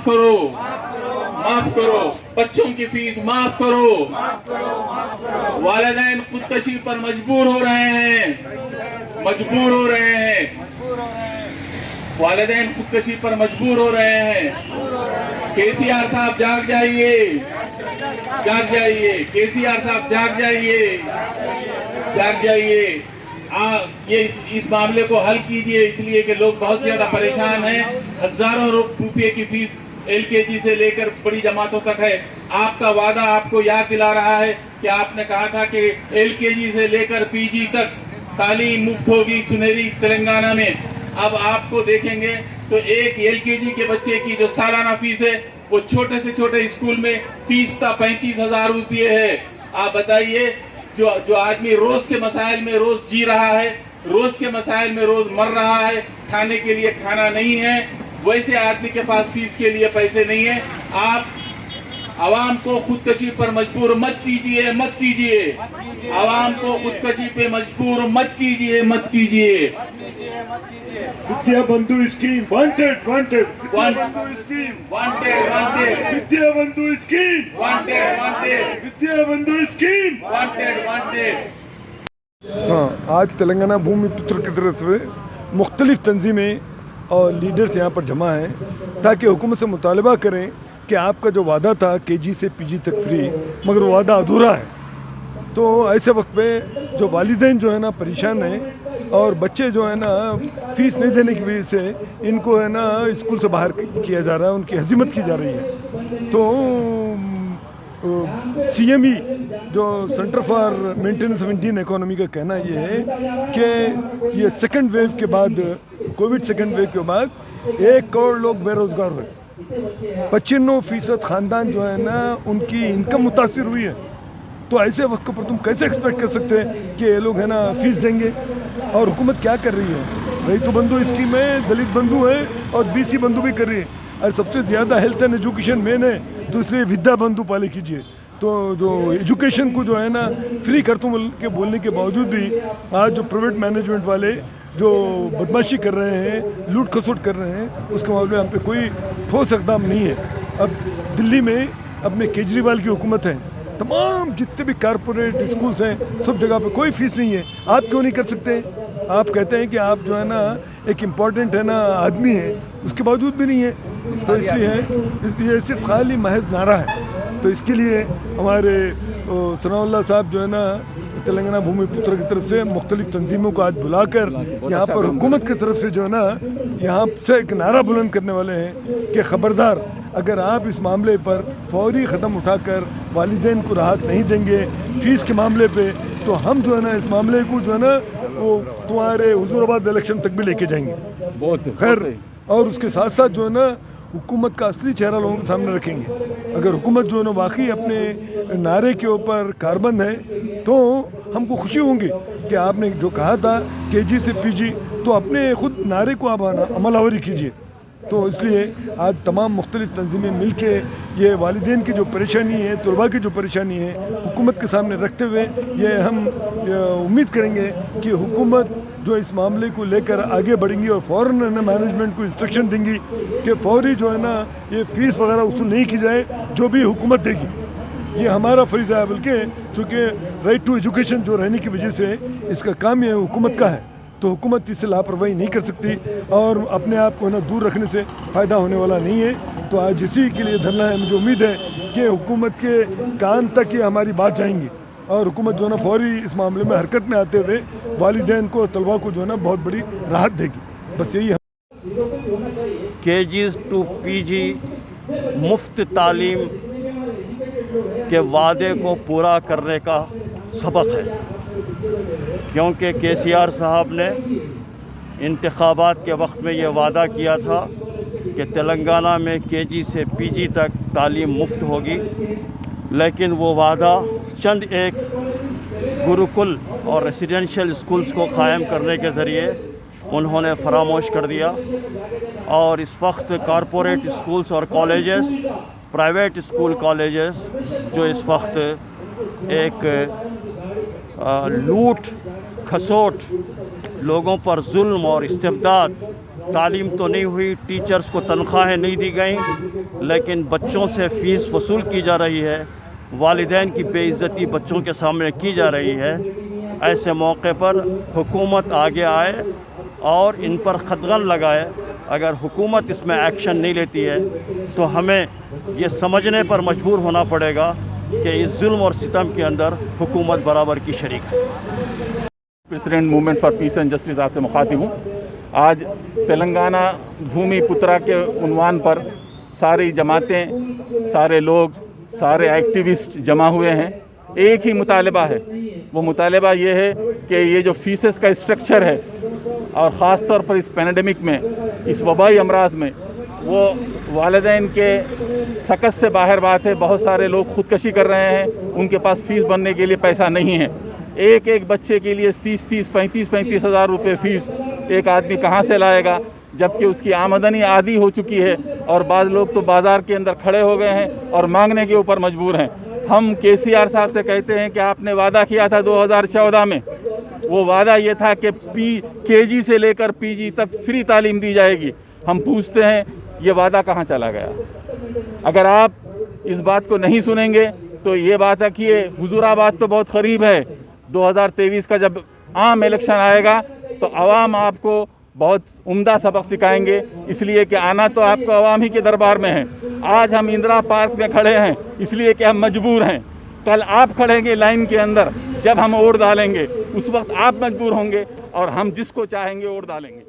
माफ करो, माफ करो, बच्चों की फीस माफ करो। वालिदैन खुदकशी पर मजबूर हो रहे हैं, मजबूर हो रहे हैं, वालिदैन खुदकशी पर मजबूर हो रहे हैं। केसीआर साहब जाग जाइए, जाग जाइए, केसीआर साहब जाग जाइए, जाग जाइए। ये इस मामले को हल कीजिए, इसलिए कि लोग बहुत ज्यादा परेशान हैं। हजारों रुपये की फीस एलकेजी से लेकर बड़ी जमातों तक है। आपका वादा आपको याद दिला रहा है कि आपने कहा था कि एलकेजी से लेकर पीजी तक तालीम मुफ्त होगी सुनहरी तेलंगाना में। अब आपको देखेंगे तो एक एलकेजी के बच्चे की जो सालाना फीस है वो छोटे से छोटे स्कूल में फीस था 35,000 रुपये है। आप बताइए, जो आदमी रोज के मसाइल में रोज जी रहा है, रोज के मसाइल में रोज मर रहा है, खाने के लिए खाना नहीं है, वैसे आदमी के पास फीस के लिए पैसे नहीं है। आप आवाम को खुदकशी पर मजबूर मत कीजिए, मत कीजिए। आवाम को खुदकशी पे मजबूर मत कीजिए, मत कीजिए। विद्या बंधु स्कीम वांटेड, वांटेड, बंधु स्कीम वांटेड, वांटेड, विद्या बंधु स्कीम वांटेड, वांटेड, विद्या बंधु स्कीम वांटेड, वांटेड। हाँ, आज तेलंगाना भूमि पुत्र की तरफ से मुख्तलिफ तंजीमें और लीडर्स यहाँ पर जमा हैं ताकि हुकूमत से मुतालबा करें कि आपका जो वादा था केजी से पीजी तक फ्री, मगर वो वादा अधूरा है। तो ऐसे वक्त पे जो वालिदैन जो है ना परेशान हैं और बच्चे जो है ना फीस नहीं देने की वजह से इनको है ना स्कूल से बाहर किया जा रहा है, उनकी हजीमत की जा रही है। तो CME जो centre for maintenance of Indian economy का कहना ये है कि ये सेकंड वेव के बाद, कोविड सेकंड वेव के बाद 1 करोड़ लोग बेरोजगार हुए। 95% ख़ानदान जो है ना उनकी इनकम मुतासिर हुई है। तो ऐसे वक्त पर तुम कैसे एक्सपेक्ट कर सकते हैं कि ये लोग है ना फीस देंगे? और हुकूमत क्या कर रही है? रईतु बंधु स्कीम है, दलित बंधु है और BC बंधु भी कर रही है। और सबसे ज़्यादा हेल्थ एंड एजुकेशन मेन है, दूसरे विद्या बंधु पाले कीजिए। तो जो एजुकेशन को जो है ना फ्री कर तुम के बोलने के बावजूद भी आज जो प्राइवेट मैनेजमेंट वाले जो बदमाशी कर रहे हैं, लूट खसोट कर रहे हैं, उसके मामले में हम पे कोई ठोस इक़दाम नहीं है। अब दिल्ली में अपने केजरीवाल की हुकूमत है, तमाम जितने भी कारपोरेट स्कूल्स हैं सब जगह पे कोई फीस नहीं है। आप क्यों नहीं कर सकते? आप कहते हैं कि आप जो है ना एक इम्पॉर्टेंट है ना आदमी है, उसके बावजूद भी नहीं है। तो इसलिए ये सिर्फ खाली महज नारा है। तो इसके लिए हमारे सनाउल्लाह साहब जो है ना तेलंगाना भूमि पुत्र की तरफ से मुख्तलिफ तंजीमों को आज बुलाकर यहाँ पर हुकूमत की तरफ से जो है ना यहाँ से एक नारा बुलंद करने वाले हैं कि ख़बरदार, अगर आप इस मामले पर फौरी क़दम उठाकर वालिदैन को राहत नहीं देंगे फ़ीस के मामले पे, तो हम जो है ना इस मामले को जो है ना वो तुम्हारे हुजूराबाद इलेक्शन तक भी लेके जाएंगे। बहुत खैर, और उसके साथ साथ जो है ना हुकूमत का असली चेहरा लोगों के सामने रखेंगे। अगर हुकूमत जो है ना वाकई अपने नारे के ऊपर कारबंद है तो हमको खुशी होंगी कि आपने जो कहा था केजी से पीजी, तो अपने खुद नारे को आप अमलावरी कीजिए। तो इसलिए आज तमाम मुख्तलिफ तंजीमें मिल के ये वालिदैन की जो परेशानी है, तलबा की जो परेशानी है, हुकूमत के सामने रखते हुए ये हम उम्मीद करेंगे कि हुकूमत जो इस मामले को लेकर आगे बढ़ेंगी और फ़ौरन मैनेजमेंट को इंस्ट्रक्शन देंगी कि फौरी जो है ना ये फ़ीस वगैरह वसूल नहीं की जाए, जो भी हुकूमत देगी। ये हमारा फरीज़ा है, बल्कि चूँकि राइट टू एजुकेशन जो रहने की वजह से इसका काम ये हुकूमत का है, तो हुकूमत इससे लापरवाही नहीं कर सकती और अपने आप को ना दूर रखने से फ़ायदा होने वाला नहीं है। तो आज इसी के लिए धरना है। मुझे उम्मीद है कि हुकूमत के कान तक ये हमारी बात जाएंगी और हुकूमत जो है ना फौरी इस मामले में हरकत में आते हुए वालिदैन को, तलबा को जो है ना बहुत बड़ी राहत देगी। बस यही है। KG to PG मुफ्त तालीम के वादे को पूरा करने का सबक है, क्योंकि KCR साहब ने इंतखाबात के वक्त में ये वादा किया था कि तेलंगाना में KG से PG तक तालीम मुफ्त होगी, लेकिन वो वादा चंद एक गुरुकुल और रेसिडेंशियल स्कूल्स को क़ायम करने के ज़रिए उन्होंने फरामोश कर दिया। और इस वक्त कॉरपोरेट स्कूल्स और कॉलेजेस, प्राइवेट स्कूल कॉलेजेस जो इस वक्त एक लूट खसोट, लोगों पर जुल्म और इस्तिबदाद तालीम तो नहीं हुई, टीचर्स को तनख्वाहें नहीं दी गई, लेकिन बच्चों से फ़ीस वसूल की जा रही है, वालिदैन की बेइज्जती बच्चों के सामने की जा रही है। ऐसे मौके पर हुकूमत आगे आए और इन पर ख़तगन लगाए। अगर हुकूमत इसमें एक्शन नहीं लेती है तो हमें ये समझने पर मजबूर होना पड़ेगा कि इस जुल्म और सितम के अंदर हुकूमत बराबर की शरीक है। President movement for piece and justice आपसे मुखातिब हूँ। आज तेलंगाना भूमि पुत्रा के उन्वान पर सारी जमातें, सारे लोग, सारे एक्टिविस्ट जमा हुए हैं। एक ही मुतालबा है, वो मुतालबा ये है कि ये जो फीसेस का स्ट्रक्चर है और ख़ास तौर पर इस पैंडेमिक में, इस वबाई अमराज में, वो वालिदैन के सकत से बाहर बात है। बहुत सारे लोग ख़ुदकशी कर रहे हैं, उनके पास फ़ीस भरने के लिए पैसा नहीं है। एक एक बच्चे के लिए 30-30, 35-35 हज़ार रुपये फ़ीस एक आदमी कहाँ से लाएगा, जबकि उसकी आमदनी आधी हो चुकी है और बाज़ लोग तो बाज़ार के अंदर खड़े हो गए हैं और मांगने के ऊपर मजबूर हैं। हम केसीआर साहब से कहते हैं कि आपने वादा किया था 2014 में, वो वादा ये था कि केजी से लेकर पीजी तक फ्री तालीम दी जाएगी। हम पूछते हैं ये वादा कहाँ चला गया? अगर आप इस बात को नहीं सुनेंगे तो ये बात है कि ये हुजूराबाद तो बहुत करीब है। 2023 का जब आम इलेक्शन आएगा तो आवाम आपको बहुत उम्दा सबक सिखाएंगे, इसलिए कि आना तो आपको आवाम ही के दरबार में है। आज हम इंदिरा पार्क में खड़े हैं इसलिए कि हम मजबूर हैं। कल आप खड़ेंगे लाइन के अंदर, जब हम वोट डालेंगे उस वक्त आप मजबूर होंगे और हम जिसको चाहेंगे वोट डालेंगे।